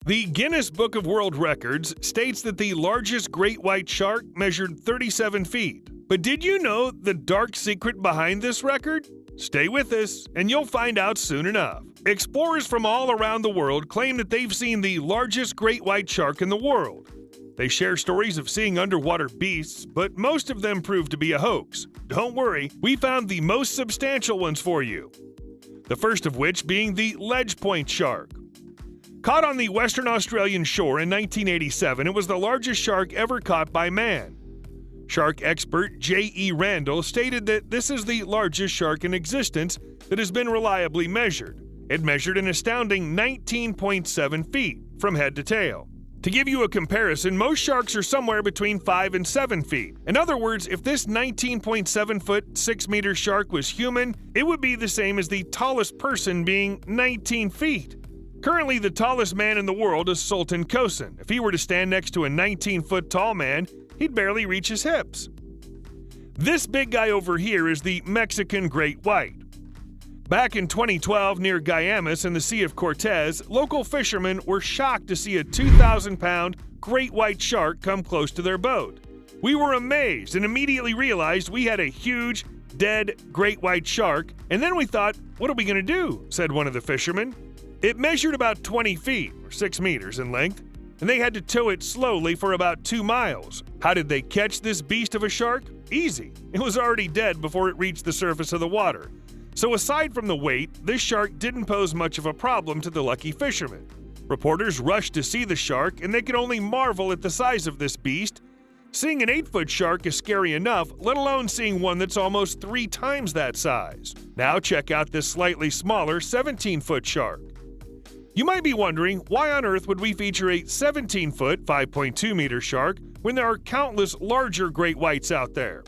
The Guinness Book of World Records states that the largest great white shark measured 37 feet. But did you know the dark secret behind this record? Stay with us, and you'll find out soon enough. Explorers from all around the world claim that they've seen the largest great white shark in the world. They share stories of seeing underwater beasts, but most of them prove to be a hoax. Don't worry, we found the most substantial ones for you. The first of which being the ledge point shark. Caught on the Western Australian shore in 1987, it was the largest shark ever caught by man. Shark expert J.E. Randall stated that this is the largest shark in existence that has been reliably measured. It measured an astounding 19.7 feet from head to tail. To give you a comparison, most sharks are somewhere between 5 and 7 feet. In other words, if this 19.7-foot, 6-meter shark was human, it would be the same as the tallest person being 19 feet. Currently, the tallest man in the world is Sultan Kosin. If he were to stand next to a 19-foot tall man, he'd barely reach his hips. This big guy over here is the Mexican great white. Back in 2012 near Guaymas in the Sea of Cortez, local fishermen were shocked to see a 2,000-pound great white shark come close to their boat. We were amazed and immediately realized we had a huge, dead great white shark, and then we thought, what are we going to do? Said one of the fishermen. It measured about 20 feet, or 6 meters in length, and they had to tow it slowly for about 2 miles. How did they catch this beast of a shark? Easy. It was already dead before it reached the surface of the water. So aside from the weight, this shark didn't pose much of a problem to the lucky fishermen. Reporters rushed to see the shark, and they could only marvel at the size of this beast. Seeing an 8-foot shark is scary enough, let alone seeing one that's almost 3 times that size. Now check out this slightly smaller 17-foot shark. You might be wondering, why on earth would we feature a 17-foot, 5.2-meter shark when there are countless larger great whites out there?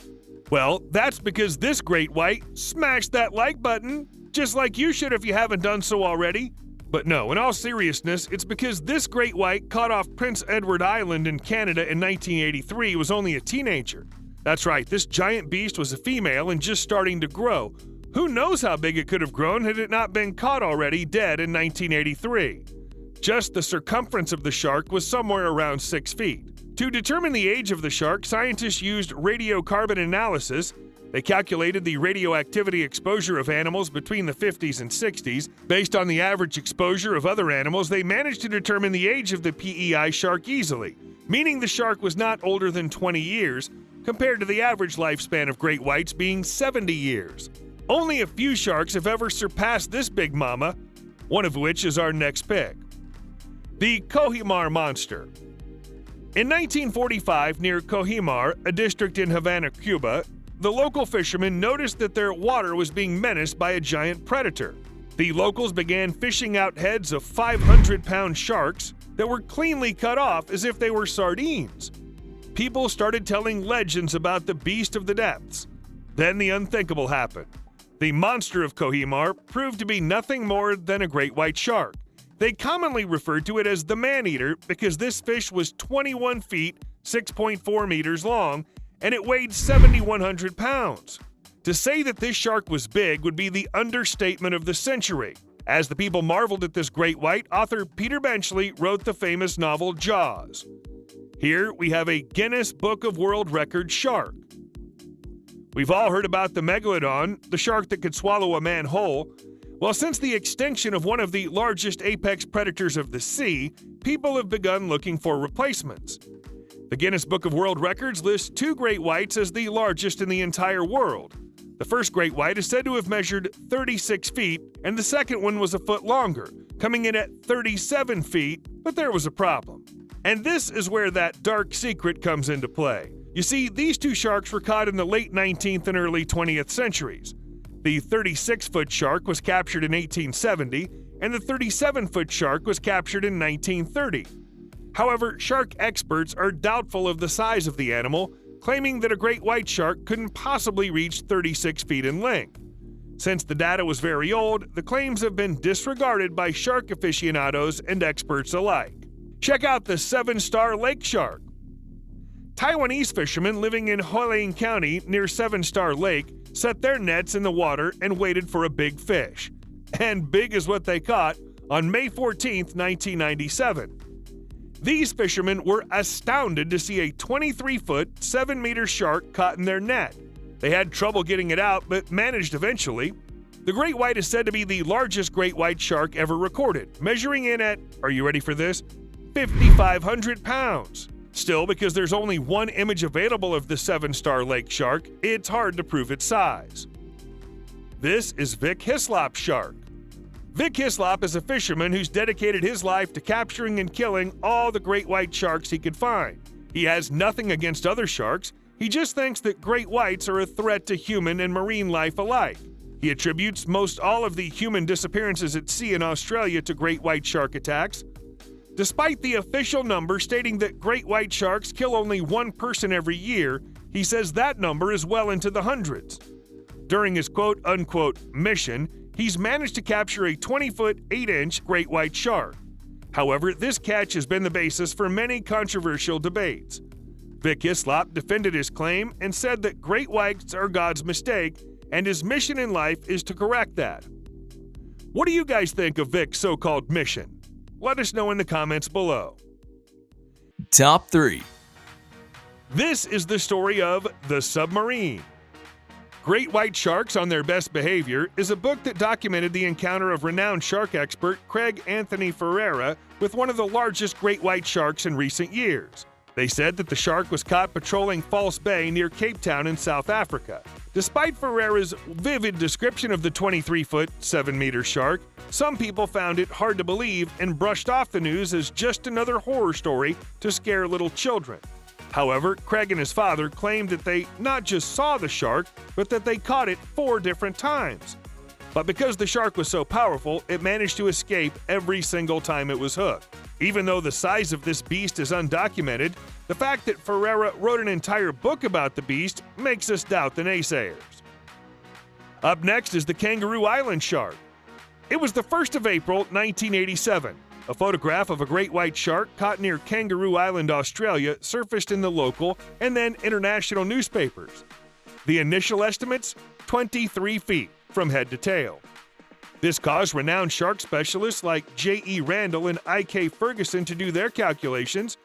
Well, that's because this great white smashed that like button, just like you should if you haven't done so already. But no, in all seriousness, it's because this great white caught off Prince Edward Island in Canada in 1983 was only a teenager. That's right, this giant beast was a female and just starting to grow. Who knows how big it could have grown had it not been caught already dead in 1983. Just the circumference of the shark was somewhere around 6 feet. To determine the age of the shark, scientists used radiocarbon analysis. They calculated the radioactivity exposure of animals between the 50s and 60s. Based on the average exposure of other animals, they managed to determine the age of the PEI shark easily, meaning the shark was not older than 20 years, compared to the average lifespan of great whites being 70 years. Only a few sharks have ever surpassed this big mama, one of which is our next pick. The COJIMAR monster. In 1945, near COJIMAR, a district in Havana, Cuba, the local fishermen noticed that their water was being menaced by a giant predator. The locals began fishing out heads of 500-pound sharks that were cleanly cut off as if they were sardines. People started telling legends about the beast of the depths. Then the unthinkable happened. The monster of COJIMAR proved to be nothing more than a great white shark. They commonly referred to it as the man-eater because this fish was 21 feet, 6.4 meters long, and it weighed 7,100 pounds. To say that this shark was big would be the understatement of the century. As the people marveled at this great white, author Peter Benchley wrote the famous novel Jaws. Here we have a Guinness Book of World Records shark. We've all heard about the Megalodon, the shark that could swallow a man whole. Well, since the extinction of one of the largest apex predators of the sea, people have begun looking for replacements. The Guinness Book of World Records lists 2 great whites as the largest in the entire world. The first great white is said to have measured 36 feet, and the second one was a foot longer, coming in at 37 feet, but there was a problem. And this is where that dark secret comes into play. You see, these 2 sharks were caught in the late 19th and early 20th centuries. The 36-foot shark was captured in 1870, and the 37-foot shark was captured in 1930. However, shark experts are doubtful of the size of the animal, claiming that a great white shark couldn't possibly reach 36 feet in length. Since the data was very old, the claims have been disregarded by shark aficionados and experts alike. Check out the 7-star lake shark. Taiwanese fishermen living in Hualien County near 7-Star Lake set their nets in the water and waited for a big fish. And big is what they caught, on May 14, 1997. These fishermen were astounded to see a 23-foot, 7-meter shark caught in their net. They had trouble getting it out, but managed eventually. The great white is said to be the largest great white shark ever recorded, measuring in at, are you ready for this, 5,500 pounds. Still, because there's only one image available of the 7-star lake shark, it's hard to prove its size. This is Vic Hislop's shark. Vic Hislop is a fisherman who's dedicated his life to capturing and killing all the great white sharks he could find. He has nothing against other sharks, he just thinks that great whites are a threat to human and marine life alike. He attributes most all of the human disappearances at sea in Australia to great white shark attacks. Despite the official number stating that great white sharks kill only one person every year, he says that number is well into the hundreds. During his quote-unquote mission, he's managed to capture a 20-foot, 8-inch great white shark. However, this catch has been the basis for many controversial debates. Vic Hislop defended his claim and said that great whites are God's mistake, and his mission in life is to correct that. What do you guys think of Vic's so-called mission? Let us know in the comments below. Top 3. This is the story of The Submarine. Great White Sharks on Their Best Behavior is a book that documented the encounter of renowned shark expert Craig Anthony Ferreira with one of the largest great white sharks in recent years. They said that the shark was caught patrolling False Bay near Cape Town in South Africa. Despite Ferreira's vivid description of the 23-foot, 7-meter shark, some people found it hard to believe and brushed off the news as just another horror story to scare little children. However, Craig and his father claimed that they not just saw the shark, but that they caught it 4 different times. But because the shark was so powerful, it managed to escape every single time it was hooked. Even though the size of this beast is undocumented, the fact that Ferreira wrote an entire book about the beast makes us doubt the naysayers. Up next is the Kangaroo Island shark. It was the 1st of April, 1987. A photograph of a great white shark caught near Kangaroo Island, Australia, surfaced in the local and then international newspapers. The initial estimates? 23 feet from head to tail. This caused renowned shark specialists like J.E. Randall and I.K. Ferguson to do their calculations.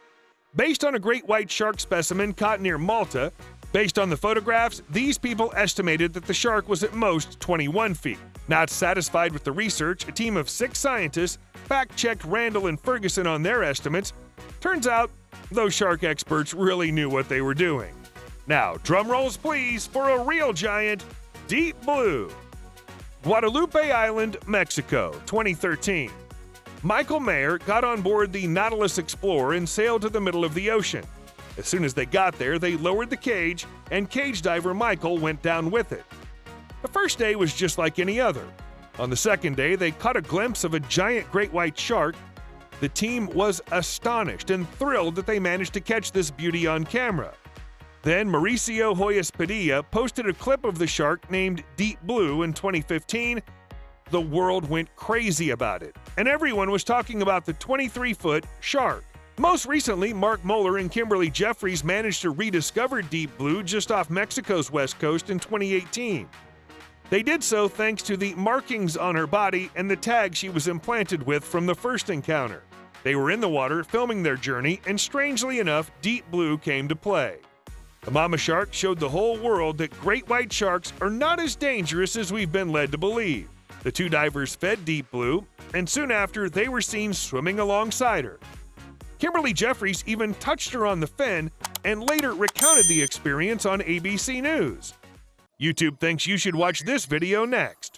Based on a great white shark specimen caught near Malta, based on the photographs, these people estimated that the shark was at most 21 feet. Not satisfied with the research, a team of 6 scientists fact-checked Randall and Ferguson on their estimates. Turns out, those shark experts really knew what they were doing. Now, drum rolls please for a real giant, Deep Blue. Guadalupe Island, Mexico, 2013. Michael Mayer got on board the Nautilus Explorer and sailed to the middle of the ocean. As soon as they got there, they lowered the cage, and cage diver Michael went down with it. The first day was just like any other. On the second day, they caught a glimpse of a giant great white shark. The team was astonished and thrilled that they managed to catch this beauty on camera. Then Mauricio Hoyos Padilla posted a clip of the shark named Deep Blue in 2015. The world went crazy about it, and everyone was talking about the 23-foot shark. Most recently, Mark Moeller and Kimberly Jeffries managed to rediscover Deep Blue just off Mexico's west coast in 2018. They did so thanks to the markings on her body and the tag she was implanted with from the first encounter. They were in the water filming their journey, and strangely enough, Deep Blue came to play. The mama shark showed the whole world that great white sharks are not as dangerous as we've been led to believe. The 2 divers fed Deep Blue, and soon after, they were seen swimming alongside her. Kimberly Jeffries even touched her on the fin and later recounted the experience on ABC News. YouTube thinks you should watch this video next.